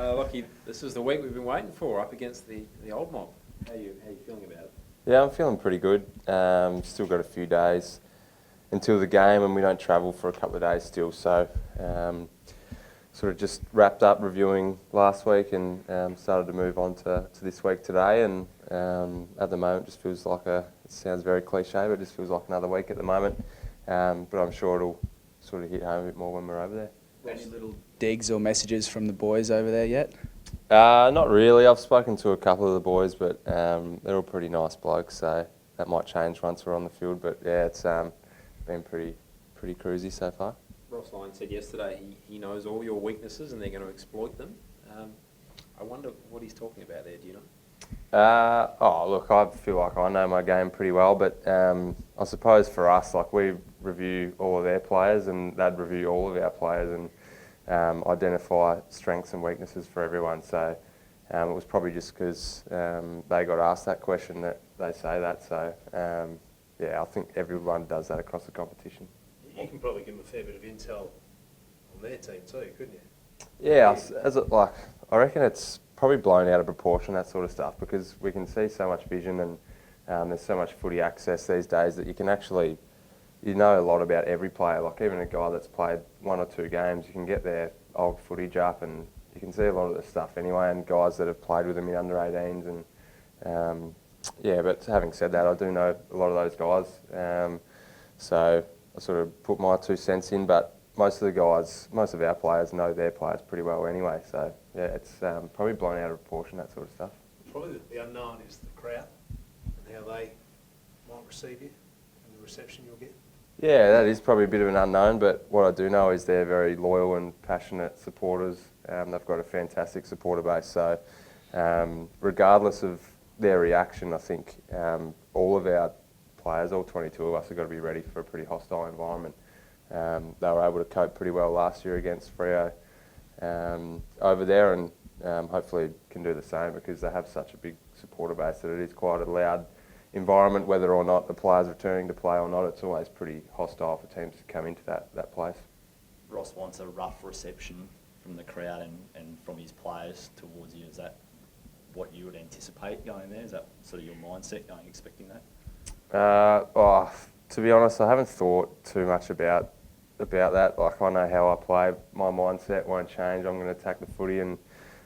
Lachie, this is the week we've been waiting for, up against the old mob. How you feeling about it? Yeah, I'm feeling pretty good. Still got a few days until the game, and we don't travel for a couple of days still. So, sort of just wrapped up reviewing last week and started to move on to this week today. And at the moment, just feels like it sounds very cliche, but it just feels like another week at the moment. But I'm sure it'll sort of hit home a bit more when we're over there. Any little digs or messages from the boys over there yet? Not really. I've spoken to a couple of the boys, but they're all pretty nice blokes, so that might change once we're on the field. But yeah, it's been pretty cruisy so far. Ross Lyon said yesterday he knows all your weaknesses and they're going to exploit them. I wonder what he's talking about there, do you know? Look, I feel like I know my game pretty well, but I suppose for us, like, we review all of their players and they'd review all of our players and identify strengths and weaknesses for everyone. So it was probably just because they got asked that question that they say that. So yeah, I think everyone does that across the competition. You can probably give them a fair bit of intel on their team too, couldn't you? Yeah, I reckon it's probably blown out of proportion, that sort of stuff, because we can see so much vision and there's so much footy access these days that you can actually, you know a lot about every player. Like, even a guy that's played 1 or 2 games, you can get their old footage up and you can see a lot of the stuff anyway, and guys that have played with them in under 18s. And yeah, but having said that, I do know a lot of those guys. So I sort of put my 2 cents in, but most of our players know their players pretty well anyway. So yeah, it's probably blown out of proportion, that sort of stuff. Probably the unknown is the crowd and how they might receive you and the reception you'll get. Yeah, that is probably a bit of an unknown, but what I do know is they're very loyal and passionate supporters. They've got a fantastic supporter base, so regardless of their reaction, I think all of our players, all 22 of us, have got to be ready for a pretty hostile environment. They were able to cope pretty well last year against Freo over there, and hopefully can do the same, because they have such a big supporter base that it is quite a loud environment. Whether or not the players are returning to play or not, it's always pretty hostile for teams to come into that place. Ross wants a rough reception from the crowd and from his players towards you. Is that what you would anticipate going there? Is that sort of your mindset going, expecting that? To be honest, I haven't thought too much about that. Like, I know how I play. My mindset won't change. I'm going to attack the footy and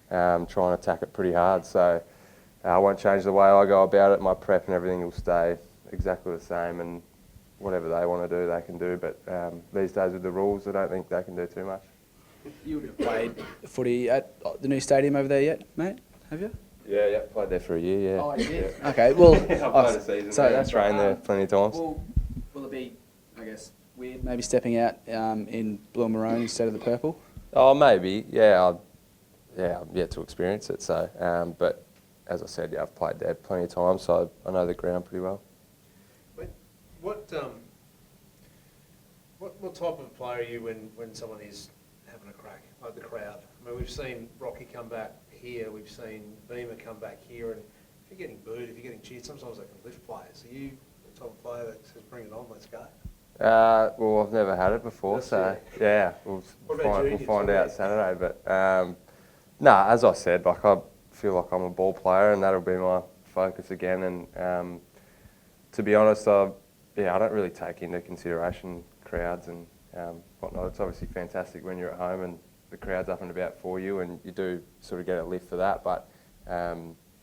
try and attack it pretty hard. So I won't change the way I go about it. My prep and everything will stay exactly the same, and whatever they want to do, they can do. But these days with the rules, I don't think they can do too much. You would have played footy at the new stadium over there yet, mate? Have you? Yeah, played there for a year, yeah. Oh, you did? Yeah. Okay, well... I've played a season. So that's trained there plenty of times. Will it be, I guess, weird maybe stepping out in blue and maroon instead of the purple? Oh, maybe, yeah. I'm yet to experience it, so... but as I said, yeah, I've played there plenty of times, so I know the ground pretty well. What type of player are you when someone is having a crack, like the crowd? I mean, we've seen Rocky come back here, we've seen Beamer come back here, and if you're getting booed, if you're getting cheered, sometimes they can lift players. Are you the type of player that says, bring it on, let's go? Well, I've never had it before, so yeah, we'll find out Saturday. But as I said, like, I feel like I'm a ball player, and that'll be my focus again. And to be honest, I don't really take into consideration crowds and whatnot. It's obviously fantastic when you're at home and the crowd's up and about for you, and you do sort of get a lift for that. But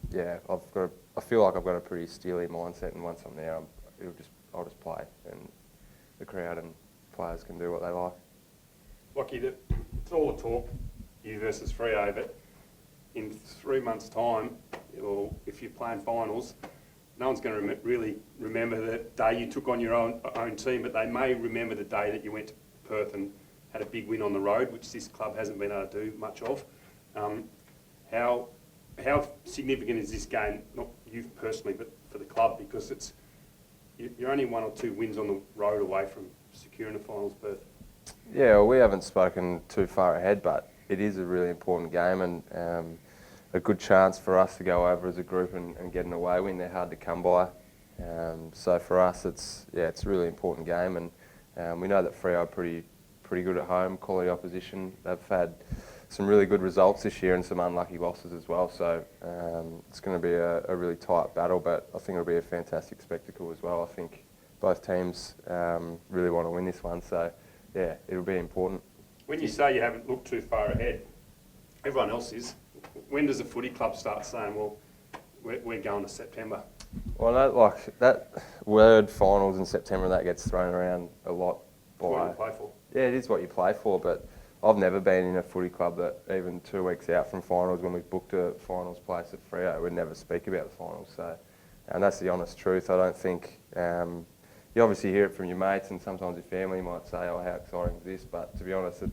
yeah, I feel like I've got a pretty steely mindset, and once I'm there, I'll just play, and the crowd and players can do what they like. Lachie, it's all a talk, you versus Freo, but in 3 months' time, or if you're playing finals, no one's going to really remember the day you took on your own team, but they may remember the day that you went to Perth and had a big win on the road, which this club hasn't been able to do much of. How significant is this game, not you personally, but for the club, because you're only 1 or 2 wins on the road away from securing a finals berth? Yeah, well, we haven't spoken too far ahead, but it is a really important game, and a good chance for us to go over as a group and get an away win. They're hard to come by. So for us, it's a really important game, and we know that Freo are pretty good at home, quality opposition. They've had some really good results this year and some unlucky losses as well. So it's going to be a really tight battle, but I think it'll be a fantastic spectacle as well. I think both teams really want to win this one, so yeah, it'll be important. When you say you haven't looked too far ahead, everyone else is. When does the footy club start saying, well, we're going to September? Well, no, like that word finals in September, that gets thrown around a lot. What do you play for? Yeah, it is what you play for, but I've never been in a footy club that even 2 weeks out from finals, when we've booked a finals place at Freo, we'd never speak about the finals. So, and that's the honest truth. I don't think, you obviously hear it from your mates and sometimes your family might say, oh, how exciting is this? But to be honest,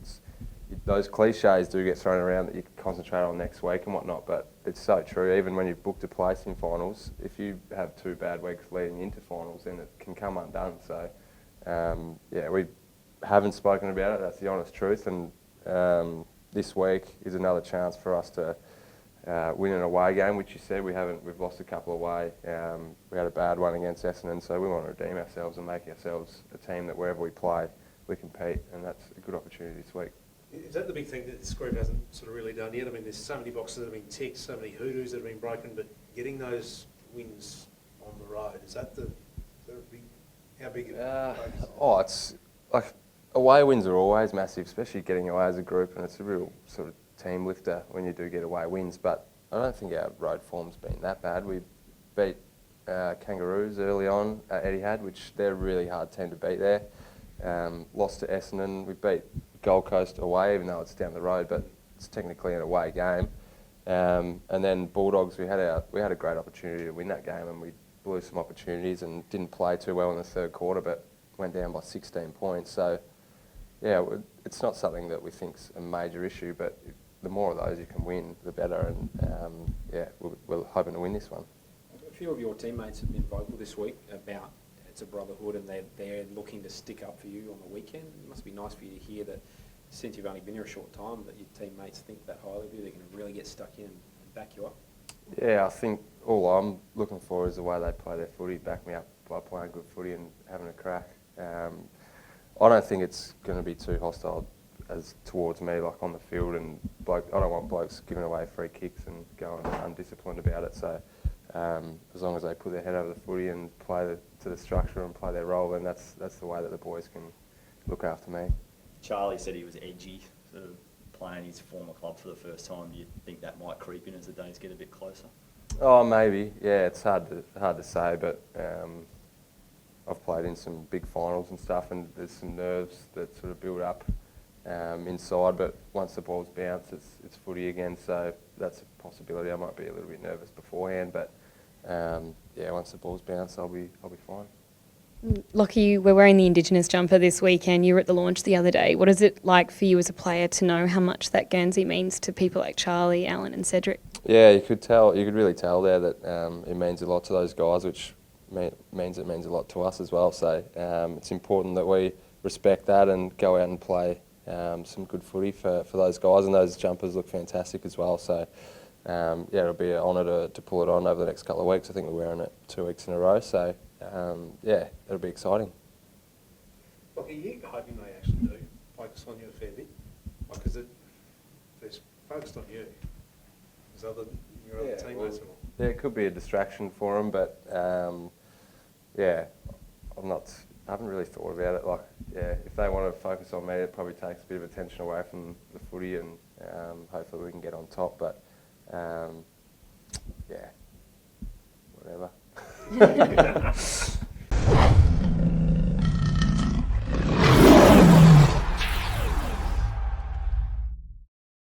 those cliches do get thrown around that you can concentrate on next week and whatnot, but it's so true. Even when you've booked a place in finals, if you have 2 bad weeks leading into finals, then it can come undone. So, yeah, we haven't spoken about it, that's the honest truth, and this week is another chance for us to win an away game, which you said we've lost a couple away. We had a bad one against Essendon, so we want to redeem ourselves and make ourselves a team that wherever we play, we compete, and that's a good opportunity this week. Is that the big thing that this group hasn't sort of really done yet? I mean, there's so many boxes that have been ticked, so many hoodoos that have been broken, but getting those wins on the road, is that how big It's like away wins are always massive, especially getting away as a group, and it's a real sort of team lifter when you do get away wins. But I don't think our road form's been that bad. We beat Kangaroos early on at Etihad, which they're a really hard team to beat there. Lost to Essendon. We beat Gold Coast away, even though it's down the road, but it's technically an away game. And then Bulldogs, we had a great opportunity to win that game, and we blew some opportunities and didn't play too well in the third quarter, but went down by 16 points. So, yeah, it's not something that we think's a major issue, but the more of those you can win, the better. And yeah, we're hoping to win this one. A few of your teammates have been vocal this week about it's a brotherhood and they're looking to stick up for you on the weekend. It must be nice for you to hear that since you've only been here a short time that your teammates think that highly of you, they're going to really get stuck in and back you up. Yeah, I think all I'm looking for is the way they play their footy, back me up by playing good footy and having a crack. I don't think it's going to be too hostile as towards me, like on the field, and I don't want blokes giving away free kicks and going undisciplined about it. So as long as they put their head over the footy and play to the structure and play their role, then that's the way that the boys can look after me. Charlie said he was edgy, sort of playing his former club for the first time. Do you think that might creep in as the days get a bit closer? Oh, maybe. Yeah, it's hard to say, but I've played in some big finals and stuff, and there's some nerves that sort of build up inside. But once the ball's bounced, it's footy again. So that's a possibility. I might be a little bit nervous beforehand, but yeah, once the ball's bounced, I'll be fine. Lachie, we're wearing the Indigenous jumper this weekend. You were at the launch the other day. What is it like for you as a player to know how much that Guernsey means to people like Charlie, Alan and Cedric? Yeah, you could really tell there that it means a lot to those guys, which means a lot to us as well. So it's important that we respect that and go out and play some good footy for those guys, and those jumpers look fantastic as well. So yeah, it'll be an honour to pull it on over the next couple of weeks. I think we're wearing it 2 weeks in a row. So yeah, it'll be exciting. Look, are you hoping they actually do focus on you a fair bit? Like, because they're focused on you. Your other teammates. Yeah, it could be a distraction for them, but yeah, I haven't really thought about it. Like, yeah, if they want to focus on me, it probably takes a bit of attention away from the footy, and hopefully we can get on top. But yeah, whatever.